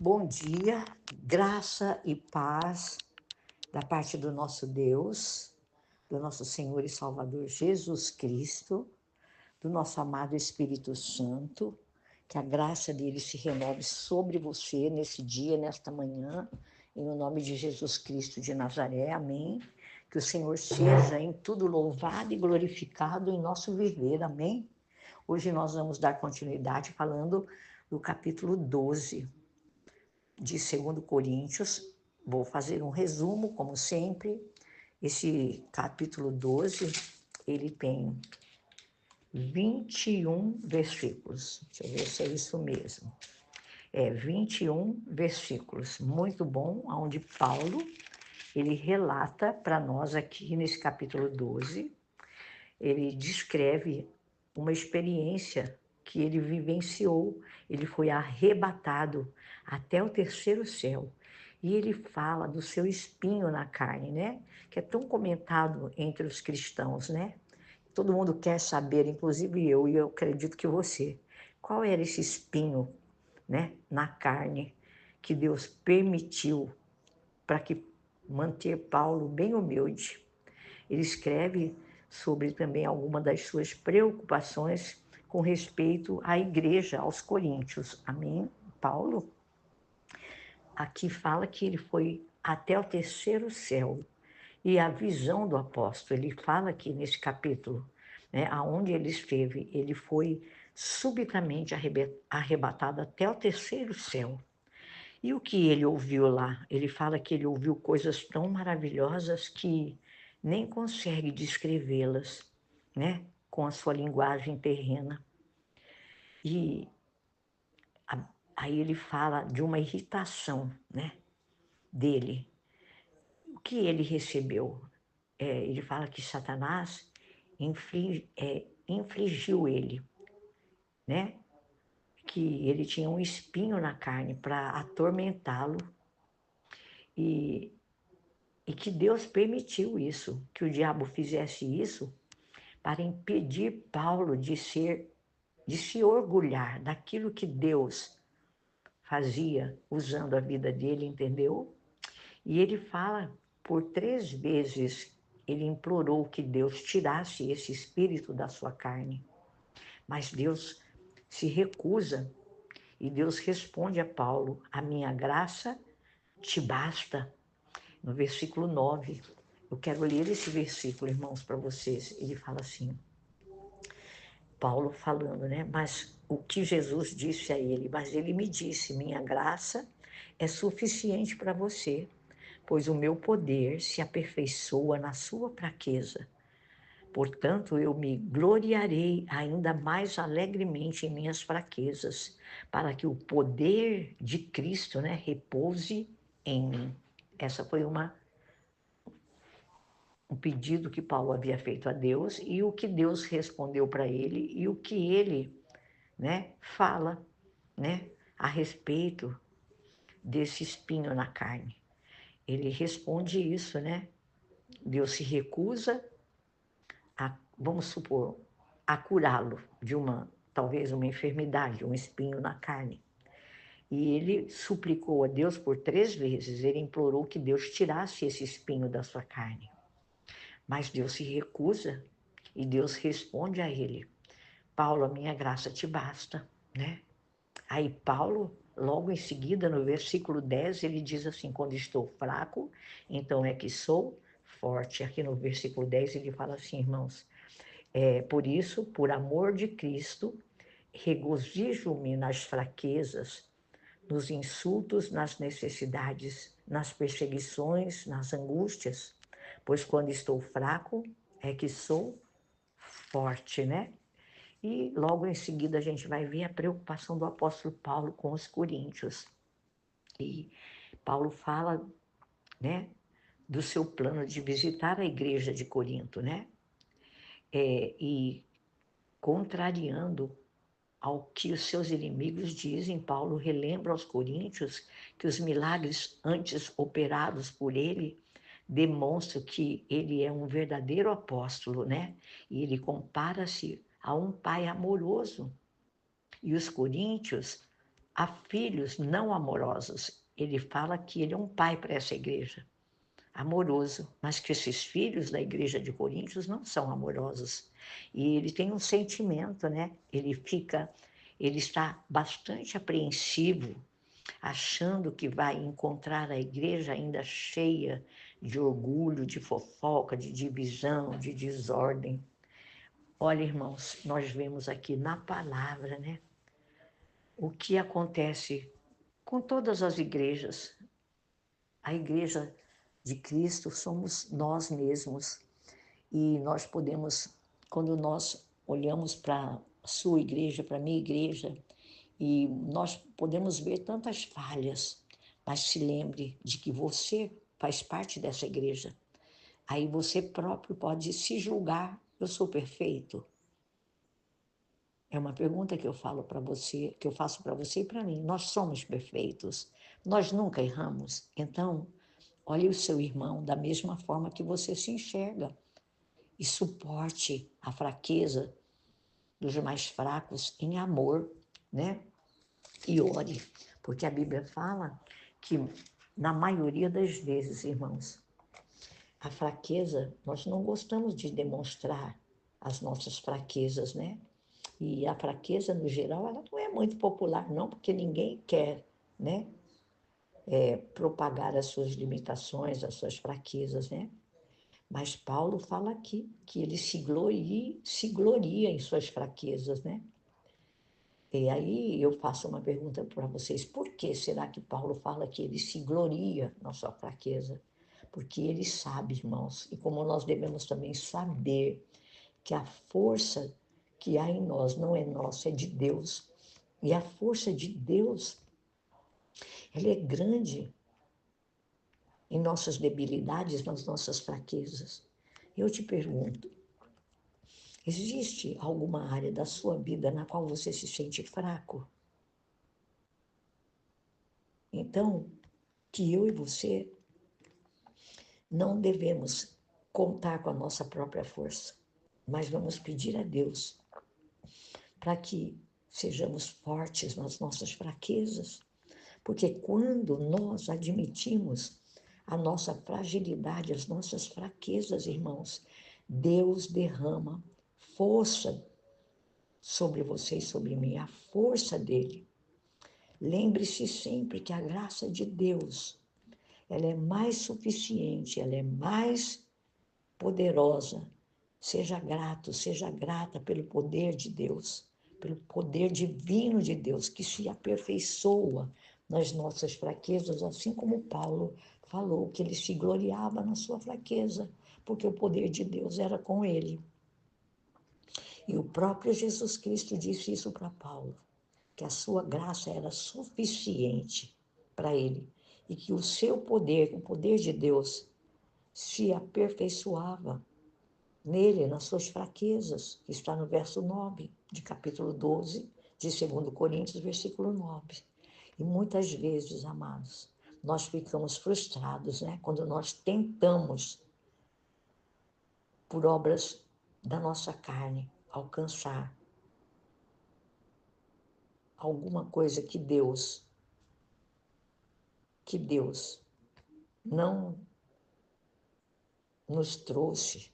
Bom dia, graça e paz da parte do nosso Deus, do nosso Senhor e Salvador Jesus Cristo, do nosso amado Espírito Santo, que a graça dele se renove sobre você nesse dia, nesta manhã, em nome de Jesus Cristo de Nazaré, amém. Que o Senhor seja em tudo louvado e glorificado em nosso viver, amém. Hoje nós vamos dar continuidade falando do capítulo 12 de 2 Coríntios. Vou fazer um resumo, como sempre. Esse capítulo 12, ele tem 21 versículos. Deixa eu ver se é isso mesmo. 21 versículos. Muito bom, onde Paulo, ele relata para nós aqui nesse capítulo 12, ele descreve uma experiência que ele vivenciou. Ele foi arrebatado até o terceiro céu. E ele fala do seu espinho na carne, né? Que é tão comentado entre os cristãos, né? Todo mundo quer saber, inclusive eu, e eu acredito que você, qual era esse espinho, né, na carne que Deus permitiu para que manter Paulo bem humilde. Ele escreve sobre também alguma das suas preocupações com respeito à igreja, aos coríntios. Amém? Paulo aqui fala que ele foi até o terceiro céu. E a visão do apóstolo, ele fala aqui nesse capítulo, né, aonde ele esteve, ele foi subitamente arrebatado até o terceiro céu. E o que ele ouviu lá? Ele fala que ele ouviu coisas tão maravilhosas que nem consegue descrevê-las, né, com a sua linguagem terrena. E aí ele fala de uma irritação, né, dele. O que ele recebeu? Ele fala que Satanás infligiu ele, né? Que ele tinha um espinho na carne para atormentá-lo e, e que Deus permitiu isso, que o diabo fizesse isso para impedir Paulo de se orgulhar daquilo que Deus fazia usando a vida dele, entendeu? E ele fala por 3 vezes, ele implorou que Deus tirasse esse espírito da sua carne. Mas Deus se recusa e Deus responde a Paulo: a minha graça te basta. No versículo 9, eu quero ler esse versículo, irmãos, para vocês. Ele fala assim, Paulo falando, né? Mas o que Jesus disse a ele? Mas ele me disse: minha graça é suficiente para você, pois o meu poder se aperfeiçoa na sua fraqueza. Portanto, eu me gloriarei ainda mais alegremente em minhas fraquezas, para que o poder de Cristo, né, repouse em mim. Essa foi um pedido que Paulo havia feito a Deus e o que Deus respondeu para ele e o que ele, né, fala, né, a respeito desse espinho na carne. Ele responde isso, né? Deus se recusa vamos supor, a curá-lo de talvez uma enfermidade, um espinho na carne. E ele suplicou a Deus por 3 vezes, ele implorou que Deus tirasse esse espinho da sua carne. Mas Deus se recusa e Deus responde a ele: Paulo, a minha graça te basta, né? Aí Paulo, logo em seguida, no versículo 10, ele diz assim: quando estou fraco, então é que sou forte. Aqui no versículo 10 ele fala assim, irmãos, por isso, por amor de Cristo, regozijo-me nas fraquezas, nos insultos, nas necessidades, nas perseguições, nas angústias, pois quando estou fraco é que sou forte, né? E logo em seguida a gente vai ver a preocupação do apóstolo Paulo com os coríntios. E Paulo fala, né, do seu plano de visitar a igreja de Corinto, né? E contrariando ao que os seus inimigos dizem, Paulo relembra aos coríntios que os milagres antes operados por ele demonstram que ele é um verdadeiro apóstolo, né? E ele compara-se a um pai amoroso. E os coríntios a filhos não amorosos. Ele fala que ele é um pai para essa igreja, amoroso, mas que esses filhos da igreja de Coríntios não são amorosos. E ele tem um sentimento, né? Ele está bastante apreensivo, achando que vai encontrar a igreja ainda cheia de orgulho, de fofoca, de divisão, de desordem. Olha, irmãos, nós vemos aqui na palavra, né, o que acontece com todas as igrejas. A igreja de Cristo somos nós mesmos. E nós podemos, quando nós olhamos para a sua igreja, para a minha igreja, e nós podemos ver tantas falhas, mas se lembre de que você faz parte dessa igreja. Aí você próprio pode se julgar: eu sou perfeito? É uma pergunta que eu falo para você, que eu faço para você e para mim. Nós somos perfeitos. Nós nunca erramos. Então, olhe o seu irmão da mesma forma que você se enxerga e suporte a fraqueza dos mais fracos em amor, né? E ore, porque a Bíblia fala que na maioria das vezes, irmãos, a fraqueza, nós não gostamos de demonstrar as nossas fraquezas, né? E a fraqueza, no geral, ela não é muito popular, não, porque ninguém quer, né? Propagar as suas limitações, as suas fraquezas, né? Mas Paulo fala aqui que ele se gloria em suas fraquezas, né? E aí eu faço uma pergunta para vocês: por que será que Paulo fala que ele se gloria na sua fraqueza? Porque ele sabe, irmãos, e como nós devemos também saber que a força que há em nós não é nossa, é de Deus. E a força de Deus, ela é grande em nossas debilidades, nas nossas fraquezas. Eu te pergunto, existe alguma área da sua vida na qual você se sente fraco? Então, que eu e você não devemos contar com a nossa própria força, mas vamos pedir a Deus para que sejamos fortes nas nossas fraquezas, porque quando nós admitimos a nossa fragilidade, as nossas fraquezas, irmãos, Deus derrama força sobre você e sobre mim, a força dele. Lembre-se sempre que a graça de Deus, ela é mais suficiente, ela é mais poderosa. Seja grato, seja grata pelo poder de Deus, pelo poder divino de Deus, que se aperfeiçoa nas nossas fraquezas, assim como Paulo falou que ele se gloriava na sua fraqueza, porque o poder de Deus era com ele. E o próprio Jesus Cristo disse isso para Paulo, que a sua graça era suficiente para ele, e que o seu poder, o poder de Deus, se aperfeiçoava nele, nas suas fraquezas, que está no verso 9 de capítulo 12 de 2 Coríntios, versículo 9. E muitas vezes, amados, nós ficamos frustrados, né? Quando nós tentamos, por obras da nossa carne, alcançar alguma coisa que Deus não nos trouxe,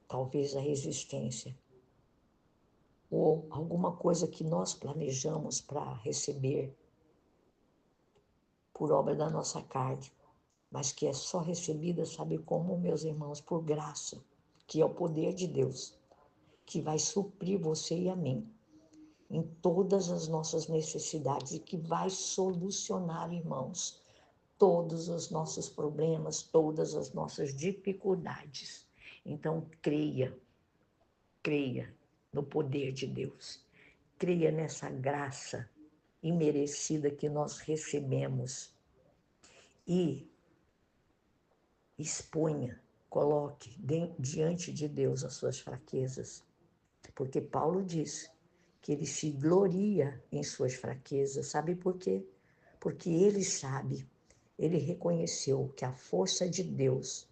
talvez a resistência, ou alguma coisa que nós planejamos para receber por obra da nossa carne, mas que é só recebida, sabe como, meus irmãos? Por graça, que é o poder de Deus, que vai suprir você e a mim em todas as nossas necessidades e que vai solucionar, irmãos, todos os nossos problemas, todas as nossas dificuldades. Então, creia no poder de Deus, creia nessa graça imerecida que nós recebemos e exponha, coloque diante de Deus as suas fraquezas, porque Paulo diz que ele se gloria em suas fraquezas. Sabe por quê? Porque ele sabe, ele reconheceu que a força de Deus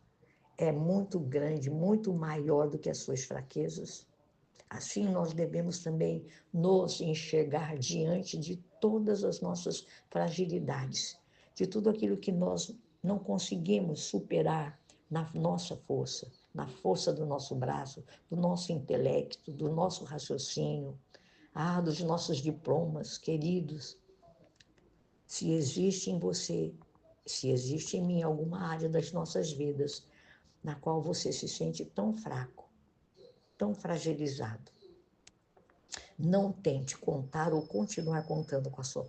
é muito grande, muito maior do que as suas fraquezas. Assim nós devemos também nos enxergar diante de todas as nossas fragilidades, de tudo aquilo que nós não conseguimos superar na nossa força, na força do nosso braço, do nosso intelecto, do nosso raciocínio, dos nossos diplomas, queridos. Se existe em você, se existe em mim alguma área das nossas vidas na qual você se sente tão fraco, tão fragilizado, não tente contar ou continuar contando com a sua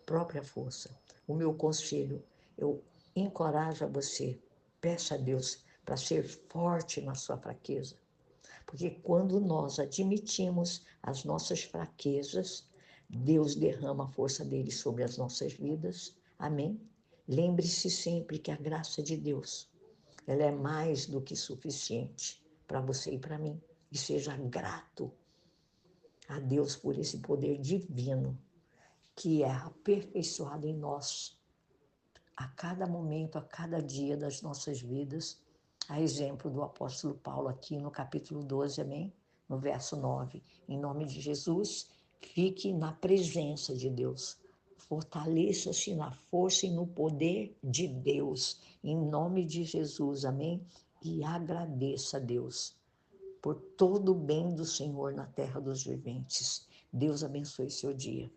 própria força. O meu conselho, eu encorajo a você, peça a Deus para ser forte na sua fraqueza. Porque quando nós admitimos as nossas fraquezas, Deus derrama a força dele sobre as nossas vidas. Amém? Lembre-se sempre que a graça de Deus, ela é mais do que suficiente para você e para mim. E seja grato a Deus por esse poder divino que é aperfeiçoado em nós a cada momento, a cada dia das nossas vidas, a exemplo do apóstolo Paulo aqui no capítulo 12, amém? No verso 9. Em nome de Jesus, fique na presença de Deus. Fortaleça-se na força e no poder de Deus. Em nome de Jesus, amém? E agradeça a Deus por todo o bem do Senhor na terra dos viventes. Deus abençoe seu dia.